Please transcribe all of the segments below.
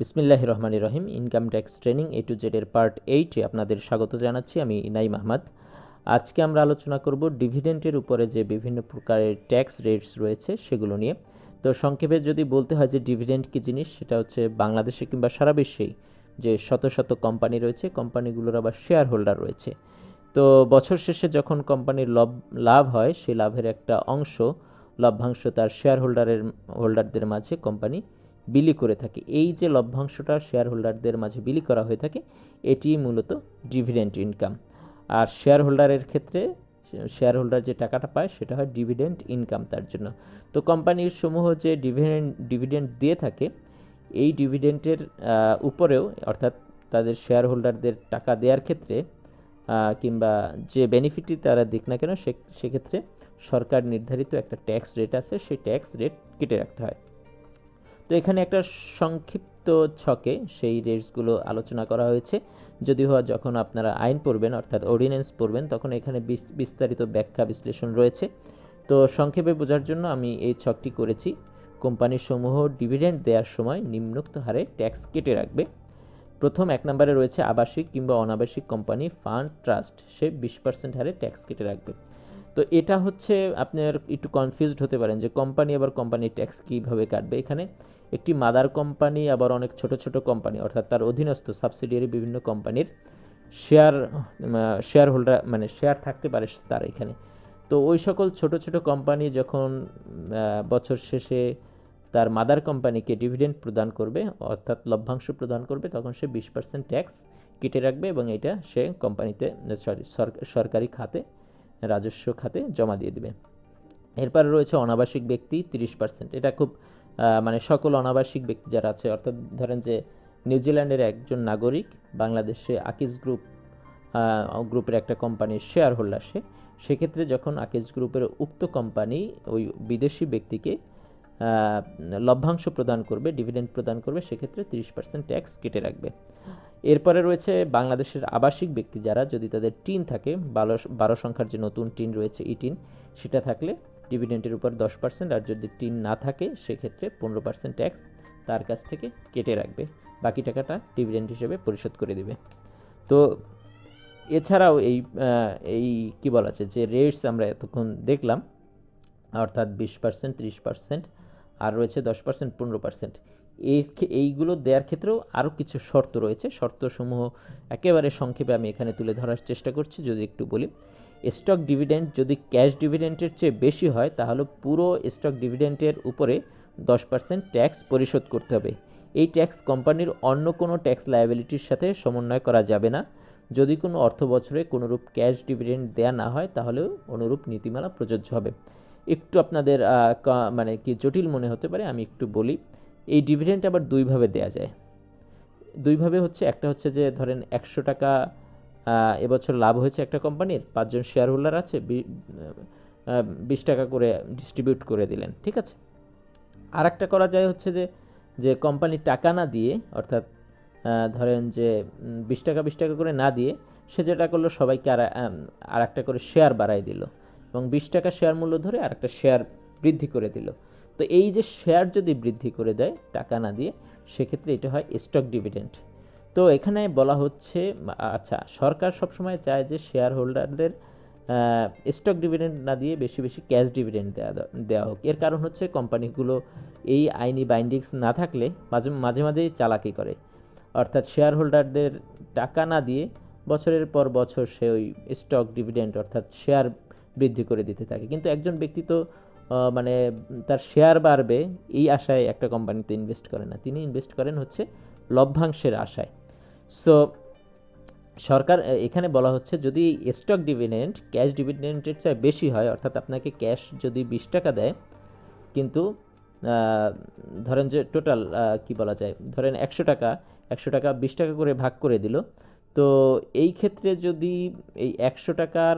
বিসমিল্লাহির রহমানির রহিম। Income tax training A to Z এর পার্ট 8-এ আপনাদের স্বাগত জানাচ্ছি। আমি ইনাইম আহমদ। আজকে আমরা আলোচনা করব ডিভিডেন্টের উপরে যে বিভিন্ন প্রকারের ট্যাক্স রেটস রয়েছে সেগুলো নিয়ে। তো সংক্ষেপে যদি বলতে হয় যে ডিভিডেন্ট কী জিনিস, সেটা হচ্ছে বাংলাদেশে কিংবা সারা বিশ্বেই যে শত শত কোম্পানি রয়েছে, কোম্পানিগুলোর আবার শেয়ার হোল্ডার রয়েছে। তো বছর শেষে যখন কোম্পানির লাভ হয়, সেই লাভের একটা অংশ লভ্যাংশ তার শেয়ার হোল্ডারদের মাঝে কোম্পানি বিলি করে থাকে। এই যে লভ্যাংশটা শেয়ার হোল্ডারদের মাঝে বিলি করা হয়ে থাকে, এটি মূলত ডিভিডেন্ড ইনকাম। আর শেয়ার হোল্ডারের ক্ষেত্রে শেয়ার হোল্ডার যে টাকাটা পায় সেটা হয় ডিভিডেন্ড ইনকাম তার জন্য। তো কোম্পানির সমূহ যে ডিভিডেন্ড দিয়ে থাকে, এই ডিভিডেন্টের উপরেও অর্থাৎ তাদের শেয়ার হোল্ডারদের টাকা দেওয়ার ক্ষেত্রে কিংবা যে বেনিফিটই তারা দিক না কেন, সেক্ষেত্রে সরকার নির্ধারিত একটা ট্যাক্স রেট আছে, সেই ট্যাক্স রেট কেটে রাখতে হয়। তো এখানে একটা সংক্ষিপ্ত ছকে সেই রেটসগুলো আলোচনা করা হয়েছে। যদিও যখন আপনারা আইন পড়বেন অর্থাৎ অর্ডিন্যান্স পড়বেন, তখন এখানে বিস্তারিত ব্যাখ্যা বিশ্লেষণ রয়েছে। তো সংক্ষেপে বোঝার জন্য আমি এই ছকটি করেছি। কোম্পানির সমূহ ডিভিডেন্ড দেওয়ার সময় নিম্নোক্ত হারে ট্যাক্স কেটে রাখবে। প্রথম 1 নম্বরে রয়েছে আবাসিক কিংবা অনাবাসিক কোম্পানি, ফান্ড, ট্রাস্ট, সে 20% হারে ট্যাক্স কেটে রাখবে। তো এটা হচ্ছে আপনার একটু কনফিউজড হতে পারেন যে কোম্পানি আবার কোম্পানির ট্যাক্স কীভাবে কাটবে। এখানে একটি মাদার কোম্পানি আবার অনেক ছোট ছোট কোম্পানি অর্থাৎ তার অধীনস্থ সাবসিডিয়ারি বিভিন্ন কোম্পানির শেয়ার হোল্ডার মানে শেয়ার থাকতে পারে তার এখানে। তো ওই সকল ছোট ছোট কোম্পানি যখন বছর শেষে তার মাদার কোম্পানিকে ডিভিডেন্ড প্রদান করবে অর্থাৎ লভ্যাংশ প্রদান করবে, তখন সে 20% ট্যাক্স কেটে রাখবে এবং এটা সে কোম্পানিতে সরকারি খাতে, রাজস্ব খাতে জমা দিয়ে দেবে। এরপরে রয়েছে অনাবাসিক ব্যক্তি 30%। এটা খুব মানে সকল অনাবাসিক ব্যক্তি যারা আছে, অর্থাৎ ধরেন যে নিউজিল্যান্ডের একজন নাগরিক বাংলাদেশে আকিজ গ্রুপের একটা কোম্পানির শেয়ার হোল্ডার, সেক্ষেত্রে যখন আকিজ গ্রুপের উক্ত কোম্পানি ওই বিদেশি ব্যক্তিকে লভ্যাংশ প্রদান করবে, ডিভিডেন্ড প্রদান করবে, সেক্ষেত্রে 30% ট্যাক্স কেটে রাখবে। এরপরে রয়েছে বাংলাদেশের আবাসিক ব্যক্তি যারা, যদি তাদের টিন থাকে, 12 সংখ্যার যে নতুন টিন রয়েছে ই টিন, সেটা থাকলে ডিভিডেন্টের উপর 10%, আর যদি টিন না থাকে সেক্ষেত্রে 15% ট্যাক্স তার কাছ থেকে কেটে রাখবে। বাকি টাকাটা ডিভিডেন্ড হিসেবে পরিশোধ করে দেবে। তো এছাড়াও এই কি বলা আছে যে রেটস আমরা এতক্ষণ দেখলাম, অর্থাৎ 20%, 30%, আর রয়েছে 10%, 15%। এইগুলো দেওয়ার ক্ষেত্রেও আরও কিছু শর্ত রয়েছে। শর্তসমূহ একেবারে সংক্ষেপে আমি এখানে তুলে ধরার চেষ্টা করছি। যদি একটু বলি, স্টক ডিভিডেন্ড যদি ক্যাশ ডিভিডেন্টের চেয়ে বেশি হয়, তাহলে পুরো স্টক ডিভিডেন্টের উপরে 10% ট্যাক্স পরিশোধ করতে হবে। এই ট্যাক্স কোম্পানির অন্য কোনো ট্যাক্স লায়াবিলিটির সাথে সমন্বয় করা যাবে না। যদি কোনো অর্থ বছরে কোনোরূপ ক্যাশ ডিভিডেন্ড দেয়া না হয়, তাহলেও অনুরূপ নীতিমালা প্রযোজ্য হবে। একটু আপনাদের মানে কি জটিল মনে হতে পারে, আমি একটু বলি। এই ডিভিডেন্ড আবার দুইভাবে দেয়া যায়। দুইভাবে হচ্ছে, একটা হচ্ছে যে ধরেন 100 টাকা এবছর লাভ হয়েছে একটা কোম্পানির, 5 জন শেয়ার হোল্ডার আছে, 20 টাকা করে ডিস্ট্রিবিউট করে দিলেন, ঠিক আছে। আর একটা করা যায় হচ্ছে যে কোম্পানি টাকা না দিয়ে, অর্থাৎ ধরেন যে 20 টাকা করে না দিয়ে সে যেটা করলো, সবাইকে আর একটা করে শেয়ার বাড়াই দিল এবং 20 টাকা শেয়ার মূল্য ধরে আর একটা শেয়ার বৃদ্ধি করে দিল। তো এই যে শেয়ার যদি বৃদ্ধি করে দেয় টাকা না দিয়ে, সেক্ষেত্রে এটা হয় স্টক ডিভিডেন্ড। তো এখানে বলা হচ্ছে, আচ্ছা, সরকার সবসময় চায় যে শেয়ার হোল্ডারদের স্টক ডিভিডেন্ড না দিয়ে বেশি বেশি ক্যাশ ডিভিডেন্ড দেওয়া হোক। এর কারণ হচ্ছে কোম্পানিগুলো এই আইনি বাইন্ডিংস না থাকলে মাঝে মাঝেই চালাকি করে, অর্থাৎ শেয়ার হোল্ডারদের টাকা না দিয়ে বছরের পর বছর সে ওই স্টক ডিভিডেন্ড অর্থাৎ শেয়ার বৃদ্ধি করে দিতে থাকে। কিন্তু একজন ব্যক্তি তো মানে তার শেয়ার বাড়বে এই আশায় একটা কোম্পানিতে ইনভেস্ট করে না, তিনি ইনভেস্ট করেন হচ্ছে লভ্যাংশের আশায়। সো সরকার এখানে বলা হচ্ছে, যদি স্টক ডিভিডেন্ড ক্যাশ ডিভিডেন্ডের চেয়ে বেশি হয়, অর্থাৎ আপনাকে ক্যাশ যদি 20 টাকা দেয়, কিন্তু ধরেন যে টোটাল কি বলা যায়, ধরেন 100 টাকা 20 টাকা করে ভাগ করে দিল। তো এই ক্ষেত্রে যদি এই 100 টাকার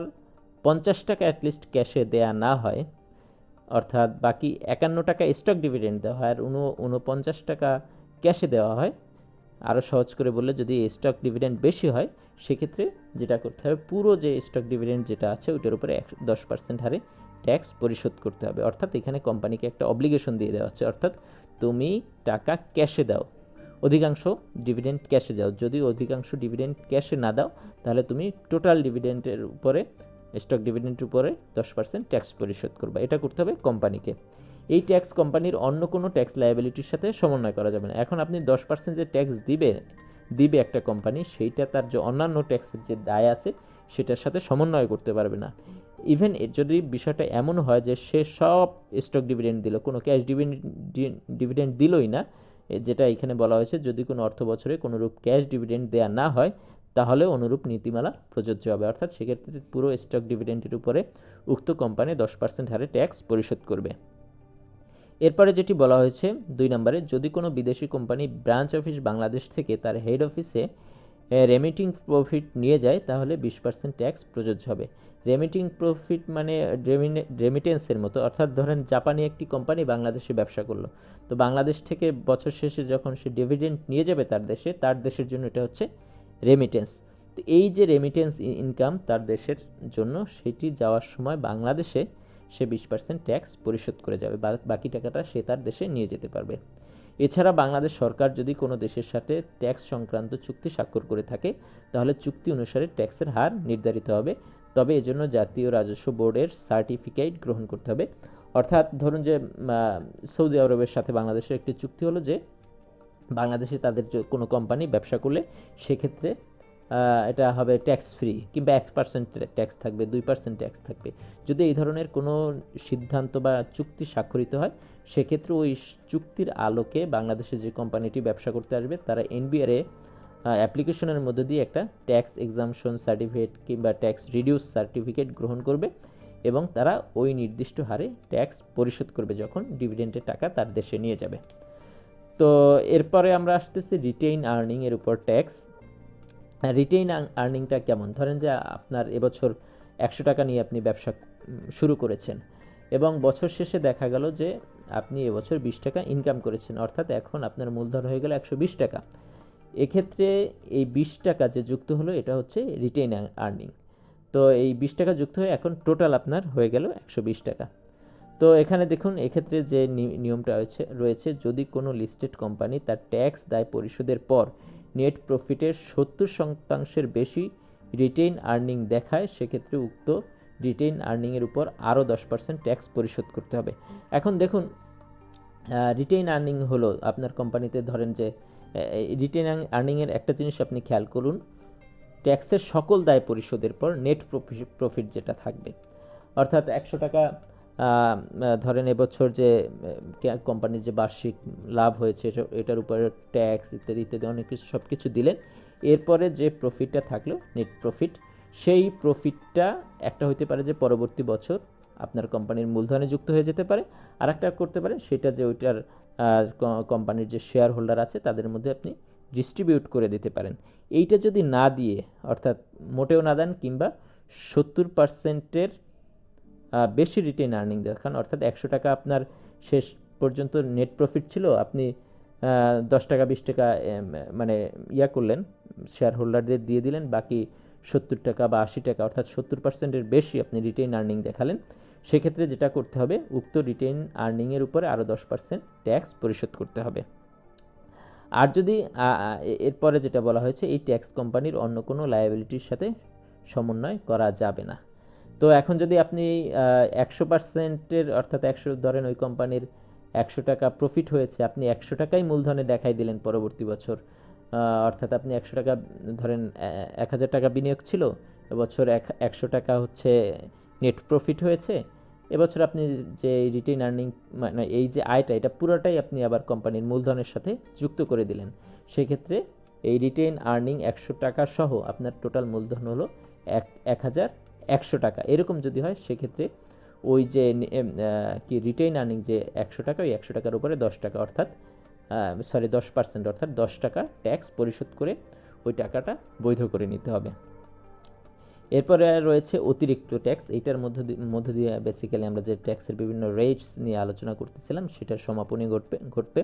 50 টাকা অ্যাটলিস্ট ক্যাশে দেয়া না হয়, অর্থাৎ বাকি 51 টাকা স্টক ডিভিডেন্ড দেওয়া হয় আর 49 টাকা ক্যাশে দেওয়া হয়, আরও সহজ করে বললে যদি স্টক ডিভিডেন্ড বেশি হয়, সেক্ষেত্রে যেটা করতে হবে, পুরো যে স্টক ডিভিডেন্ড যেটা আছে ওইটার উপরে 10% হারে ট্যাক্স পরিশোধ করতে হবে। অর্থাৎ এখানে কোম্পানিকে একটা অব্লিগেশন দিয়ে দেওয়া হচ্ছে, অর্থাৎ তুমি টাকা ক্যাশে দাও, অধিকাংশ ডিভিডেন্ড ক্যাশে দাও। যদি অধিকাংশ ডিভিডেন্ড ক্যাশে না দাও তাহলে তুমি টোটাল ডিভিডেন্ডের উপরে, স্টক ডিভিডেন্ডের উপরে 10% ট্যাক্স পরিশোধ করবে। এটা করতে হবে কোম্পানিকে। এই ট্যাক্স কোম্পানির অন্য কোনো ট্যাক্স লায়াবিলিটির সাথে সমন্বয় করা যাবে না। এখন আপনি 10% যে ট্যাক্স দিবে একটা কোম্পানি, সেইটা তার যে অন্যান্য ট্যাক্সের যে দায় আছে সেটার সাথে সমন্বয় করতে পারবে না। ইভেন যদি বিষয়টা এমন হয় যে সে সব স্টক ডিভিডেন্ড দিল, কোনো ক্যাশ ডিভিডেন্ড দিলই না, যেটা এখানে বলা হয়েছে যদি কোনো অর্থ বছরে কোনোরূপ ক্যাশ ডিভিডেন্ড দেওয়া না হয় তাহলে অনুরূপ নীতিমালা প্রযোজ্য হবে। অর্থাৎ সেক্ষেত্রে পুরো স্টক ডিভিডেন্ডের উপরে উক্ত কোম্পানি 10% হারে ট্যাক্স পরিশোধ করবে। এরপরে যেটি বলা হয়েছে 2 নম্বরে, যদি কোনো বিদেশি কোম্পানি ব্রাঞ্চ অফিস বাংলাদেশ থেকে তার হেড অফিসে রেমিটিং প্রফিট নিয়ে যায় তাহলে 20% ট্যাক্স প্রযোজ্য হবে। রেমিটিং প্রফিট মানে রেমিটেন্সের মতো। অর্থাৎ ধরেন জাপানি একটি কোম্পানি বাংলাদেশে ব্যবসা করলো, তো বাংলাদেশ থেকে বছর শেষে যখন সে ডিভিডেন্ড নিয়ে যাবে তার দেশের জন্য এটা হচ্ছে রেমিটেন্স। তো এই যে রেমিটেন্স ইনকাম তার দেশের জন্য, সেটি যাওয়ার সময় বাংলাদেশে সে 20% ট্যাক্স পরিশোধ করে যাবে, বাকি টাকাটা সে তার দেশে নিয়ে যেতে পারবে। এছাড়া বাংলাদেশ সরকার যদি কোনো দেশের সাথে ট্যাক্স সংক্রান্ত চুক্তি স্বাক্ষর করে থাকে তাহলে চুক্তি অনুসারে ট্যাক্সের হার নির্ধারিত হবে, তবে এজন্য জাতীয় রাজস্ব বোর্ডের সার্টিফিকেট গ্রহণ করতে হবে। অর্থাৎ ধরুন যে সৌদি আরবের সাথে বাংলাদেশের একটি চুক্তি হলো যে বাংলাদেশে তাদের কোনো কোম্পানি ব্যবসা করলে সেক্ষেত্রে এটা হবে ট্যাক্স ফ্রি, কিংবা 1% ট্যাক্স থাকবে, 2% ট্যাক্স থাকবে। যদি এই ধরনের কোনো সিদ্ধান্ত বা চুক্তি স্বাক্ষরিত হয় সেক্ষেত্রে ওই চুক্তির আলোকে বাংলাদেশে যে কোম্পানিটি ব্যবসা করতে আসবে তারা এনবিআরএ অ্যাপ্লিকেশনের মধ্যে দিয়ে একটা ট্যাক্স এক্সামশন সার্টিফিকেট কিংবা ট্যাক্স রিডিউস সার্টিফিকেট গ্রহণ করবে এবং তারা ওই নির্দিষ্ট হারে ট্যাক্স পরিশোধ করবে যখন ডিভিডেন্ডের টাকা তার দেশে নিয়ে যাবে। তো এরপরে আমরা আসতেছি রিটেইন আর্নিং এর উপর ট্যাক্স। রিটেইন আর্নিংটা কেমন? ধরেন যে আপনার এবছর 100 টাকা নিয়ে আপনি ব্যবসা শুরু করেছেন এবং বছর শেষে দেখা গেল যে আপনি এবছর 20 টাকা ইনকাম করেছেন, অর্থাৎ এখন আপনার মূলধন হয়ে গেল 120 টাকা। এক্ষেত্রে এই 20 টাকা যে যুক্ত হলো এটা হচ্ছে রিটেইন আর্নিং। তো এই 20 টাকা যুক্ত হয়ে এখন টোটাল আপনার হয়ে গেল 120 টাকা। তো এখানে দেখুন এক্ষেত্রে যে নিয়মটা রয়েছে, যদি কোনো লিস্টেড কোম্পানি তার ট্যাক্স দায় পরিশোধের পর নেট প্রফিটের 70% বেশি রিটেইন আর্নিং দেখায় সেক্ষেত্রে উক্ত রিটেইন আর্নিংয়ের উপর আরও 10% ট্যাক্স পরিশোধ করতে হবে। এখন দেখুন রিটেইন আর্নিং হলো আপনার কোম্পানিতে, ধরেন যে রিটেইন আর্নিংয়ের একটা জিনিস আপনি খেয়াল করুন, ট্যাক্সের সকল দায় পরিশোধের পর নেট প্রফিট যেটা থাকবে, অর্থাৎ 100 টাকা ধরেন এবছর যে কোম্পানির যে বার্ষিক লাভ হয়েছে এটার উপরে ট্যাক্স ইত্যাদি ইত্যাদি অনেক কিছু সব কিছু দিলেন, এরপরে যে প্রফিটটা থাকলো নেট প্রফিট, সেই প্রফিটটা একটা হতে পারে যে পরবর্তী বছর আপনার কোম্পানির মূলধনে যুক্ত হয়ে যেতে পারে, আর একটা করতে পারে সেটা যে ওইটার কোম্পানির যে শেয়ার হোল্ডার আছে তাদের মধ্যে আপনি ডিস্ট্রিবিউট করে দিতে পারেন। এইটা যদি না দিয়ে, অর্থাৎ মোটেও না দেন কিংবা 70%-এর বেশি রিটেইন আর্নিং দেখান, অর্থাৎ 100 টাকা আপনার শেষ পর্যন্ত নেট প্রফিট ছিল, আপনি 10 টাকা 20 টাকা মানে করলেন, শেয়ার হোল্ডারদের দিয়ে দিলেন, বাকি 70 টাকা বা 80 টাকা অর্থাৎ 70%-এর বেশি আপনি রিটেইন আর্নিং দেখালেন, সেক্ষেত্রে যেটা করতে হবে উক্ত রিটেইন আর্নিংয়ের উপরে আরও 10% ট্যাক্স পরিশোধ করতে হবে। আর যদি এরপরে যেটা বলা হয়েছে, এই ট্যাক্স কোম্পানির অন্য কোনো লায়াবিলিটির সাথে সমন্বয় করা যাবে না। তো এখন যদি আপনি 100%-এর অর্থাৎ 100 ধরেন ওই কোম্পানির 100 টাকা প্রফিট হয়েছে, আপনি 100 টাকাই মূলধনে দেখাই দিলেন পরবর্তী বছর, অর্থাৎ আপনি 100 টাকা ধরেন 1000 টাকা বিনিয়োগ ছিল, এবছর 100 টাকা হচ্ছে নেট প্রফিট হয়েছে, এবছর আপনি যে রিটেইন আর্নিং মানে এই যে আয়টা এটা পুরোটাই আপনি আবার কোম্পানির মূলধনের সাথে যুক্ত করে দিলেন, সেক্ষেত্রে এই রিটেইন আর্নিং 100 টাকা সহ আপনার টোটাল মূলধন হলো 1100 টাকা। এরকম যদি হয় সেক্ষেত্রে ওই যে রিটেইন আর্নিং যে 100 টাকা, ওই 100 টাকার উপরে 10 টাকা অর্থাৎ 10% অর্থাৎ 10 টাকা ট্যাক্স পরিশোধ করে ওই টাকাটা বৈধ করে নিতে হবে। এরপরে রয়েছে অতিরিক্ত ট্যাক্স। এইটার মধ্য দিয়ে বেসিক্যালি আমরা যে ট্যাক্সের বিভিন্ন রেটস নিয়ে আলোচনা করতেছিলাম সেটার সমাপনী ঘটবে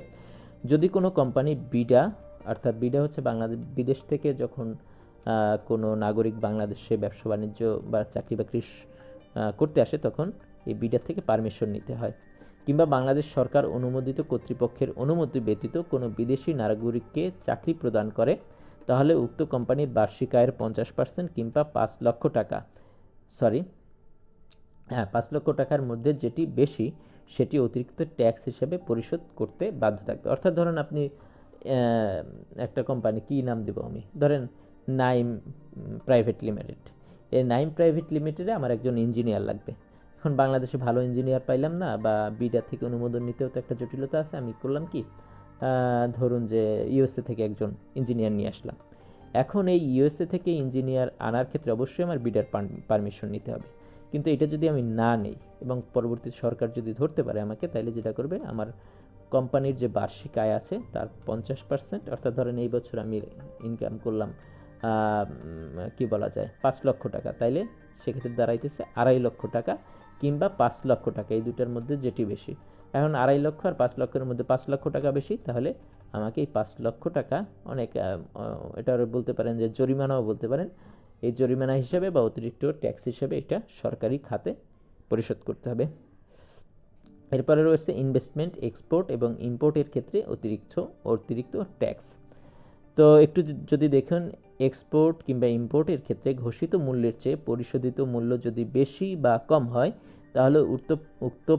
যদি কোনো কোম্পানি বিডা, অর্থাৎ বিডা হচ্ছে বিদেশ থেকে যখন কোনো নাগরিক বাংলাদেশে ব্যবসা বাণিজ্য বা চাকরি বাকরি করতে আসে তখন এই বিডা থেকে পারমিশন নিতে হয়, কিংবা বাংলাদেশ সরকার অনুমোদিত কর্তৃপক্ষের অনুমতি ব্যতীত কোনো বিদেশি নাগরিককে চাকরি প্রদান করে, তাহলে উক্ত কোম্পানির বার্ষিক আয়ের 50% কিংবা 5 লক্ষ টাকা 5 লক্ষ টাকার মধ্যে যেটি বেশি সেটি অতিরিক্ত ট্যাক্স হিসেবে পরিশোধ করতে বাধ্য থাকবে। অর্থাৎ ধরেন আপনি একটা কোম্পানি, কি নাম দেব আমি, ধরেন নাইম প্রাইভেট লিমিটেড। এই নাইম প্রাইভেট লিমিটেডে আমার একজন ইঞ্জিনিয়ার লাগবে। এখন বাংলাদেশে ভালো ইঞ্জিনিয়ার পাইলাম না, বা বিডা থেকে অনুমোদন নিতেও তো একটা জটিলতা আছে। আমি করলাম কি, ধরুন যে ইউএসএ থেকে একজন ইঞ্জিনিয়ার নিয়ে আসলাম। এখন এই ইউএসএ থেকে ইঞ্জিনিয়ার আনার ক্ষেত্রে অবশ্যই আমার বিডার পারমিশন নিতে হবে। কিন্তু এটা যদি আমি না নেই এবং পরবর্তী সরকার যদি ধরতে পারে আমাকে, তাহলে যেটা করবে, আমার কোম্পানির যে বার্ষিক আয় আছে তার 50%, অর্থাৎ ধরেন এই বছর আমি ইনকাম করলাম কি বলা যায় 5 লক্ষ টাকা, তাইলে সেক্ষেত্রে দাঁড়াইতেছে 2.5 লক্ষ টাকা কিংবা 5 লক্ষ টাকা, এই দুটার মধ্যে যেটি বেশি। এখন 2.5 লক্ষ আর 5 লক্ষের মধ্যে 5 লক্ষ টাকা বেশি, তাহলে আমাকে এই 5 লক্ষ টাকা অনেক এটা বলতে পারেন যে জরিমানাও বলতে পারেন, এই জরিমানা হিসেবে বা অতিরিক্ত ট্যাক্স হিসেবে এটা সরকারি খাতে পরিশোধ করতে হবে। এরপরে রয়েছে ইনভেস্টমেন্ট, এক্সপোর্ট এবং ইম্পোর্টের ক্ষেত্রে অতিরিক্ত ট্যাক্স। তো একটু যদি দেখুন, এক্সপোর্ট কিংবা ইম্পোর্টের ক্ষেত্রে ঘোষিত মূল্যের চেয়ে পরিশোধিত মূল্য যদি বেশি বা কম হয়, তাহলে উক্ত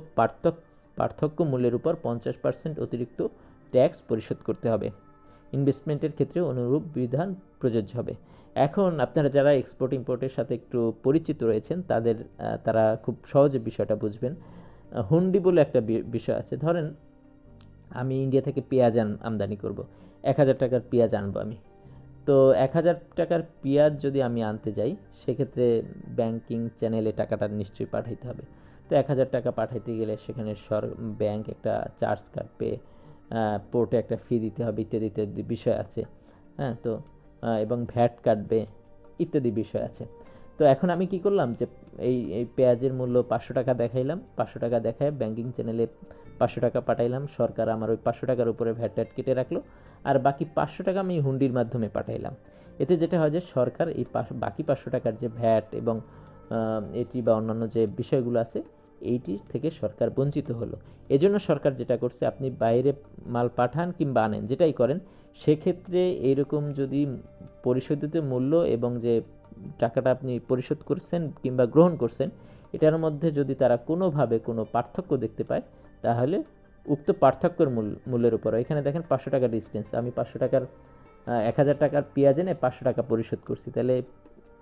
পার্থক্য মূল্যের উপর 50% অতিরিক্ত ট্যাক্স পরিশোধ করতে হবে। ইনভেস্টমেন্টের ক্ষেত্রে অনুরূপ বিধান প্রযোজ্য হবে। এখন আপনারা যারা এক্সপোর্ট ইম্পোর্টের সাথে একটু পরিচিত রয়েছেন, তারা খুব সহজে বিষয়টা বুঝবেন। হুন্ডি বলে একটা বিষয় আছে। ধরেন আমি ইন্ডিয়া থেকে পেঁয়াজ আমদানি করব, 1000 টাকার পেঁয়াজ আনবো আমি। তো 1000 টাকার পেঁয়াজ যদি আমি আনতে যাই, সেক্ষেত্রে ব্যাংকিং চ্যানেলে টাকাটা নিশ্চয়ই পাঠাইতে হবে। তো 1000 টাকা পাঠাইতে গেলে সেখানে ব্যাংক একটা চার্জ কাটবে, পোর্টে একটা ফি দিতে হবে, ইত্যাদি ইত্যাদি বিষয় আছে। হ্যাঁ, তো এবং ভ্যাট কাটবে, ইত্যাদি বিষয় আছে। তো এখন আমি কি করলাম, যে এই পেঁয়াজের মূল্য 500 টাকা দেখাইলাম, 500 টাকা দেখায় ব্যাংকিং চ্যানেলে 500 টাকা পাঠাইলাম, সরকার আমার ওই 500 টাকার উপরে ভ্যাট কেটে রাখলো, আর বাকি 500 টাকা আমি হুন্ডির মাধ্যমে পাঠাইলাম। এতে যেটা হয় যে সরকার এই বাকি 500 টাকার যে ভ্যাট এবং এটি বা অন্যান্য যে বিষয়গুলো আছে, এইটি থেকে সরকার বঞ্চিত হলো। এজন্য সরকার যেটা করছে, আপনি বাইরে মাল পাঠান কিংবা আনেন, যেটাই করেন, সেক্ষেত্রে এইরকম যদি পরিশোধিত মূল্য এবং যে টাকাটা আপনি পরিশোধ করছেন কিংবা গ্রহণ করছেন, এটার মধ্যে যদি তারা কোনোভাবে কোনো পার্থক্য দেখতে পায়, তাহলে উক্ত পার্থক্যের মূল্যের উপর, এখানে দেখেন 500 টাকার ডিস্টেন্স, আমি 500 টাকার 1000 টাকার পেঁয়াজ এনে 500 টাকা পরিশোধ করছি, তাহলে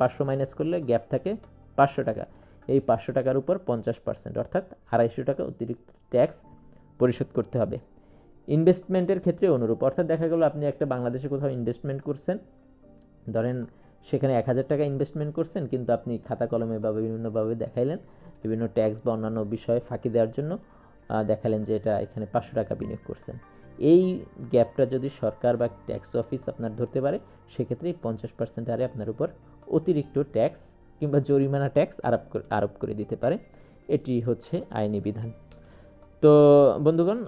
500 মাইনাস করলে গ্যাপ থাকে 500 টাকা। এই 500 টাকার উপর 50%, অর্থাৎ 250 টাকা অতিরিক্ত ট্যাক্স পরিশোধ করতে হবে। ইনভেস্টমেন্টের ক্ষেত্রে অনুরূপ, অর্থাৎ দেখা গেল আপনি একটা বাংলাদেশে কোথাও ইনভেস্টমেন্ট করছেন, ধরেন সেখানে 1000 টাকা ইনভেস্টমেন্ট করছেন, কিন্তু আপনি খাতা কলমে বা বিভিন্নভাবে দেখাইলেন, বিভিন্ন ট্যাক্স বা অন্যান্য বিষয়ে ফাঁকি দেওয়ার জন্য দেখালেন যে এটা এখানে 500 টাকা বিনিয়োগ করছেন। এই গ্যাপটা যদি সরকার বা ট্যাক্স অফিস আপনার ধরতে পারে, সেক্ষেত্রে 50% হারে আপনার উপর অতিরিক্ত ট্যাক্স কিংবা জরিমানা ট্যাক্স আরোপ করে দিতে পারে। এটি হচ্ছে আইনি বিধান। তো বন্ধুগণ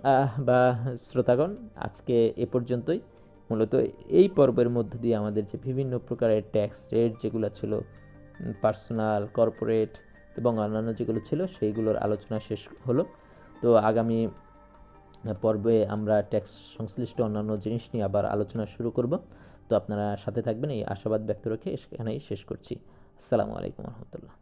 বা শ্রোতাগণ, আজকে এ পর্যন্তই। মূলত এই পর্বের মধ্য দিয়ে আমাদের যে বিভিন্ন প্রকারের ট্যাক্স রেট যেগুলো ছিল, পার্সোনাল, কর্পোরেট এবং অন্যান্য যেগুলো ছিল, সেইগুলোর আলোচনা শেষ হলো। তো আগামী পর্বে আমরা ট্যাক্স সংশ্লিষ্ট অন্যান্য জিনিস নিয়ে আবার আলোচনা শুরু করব। তো আপনারা সাথে থাকবেন, এই আশাবাদ ব্যক্ত রেখে এখানেই শেষ করছি। আসসালামু আলাইকুম রহমতুল্লাহ।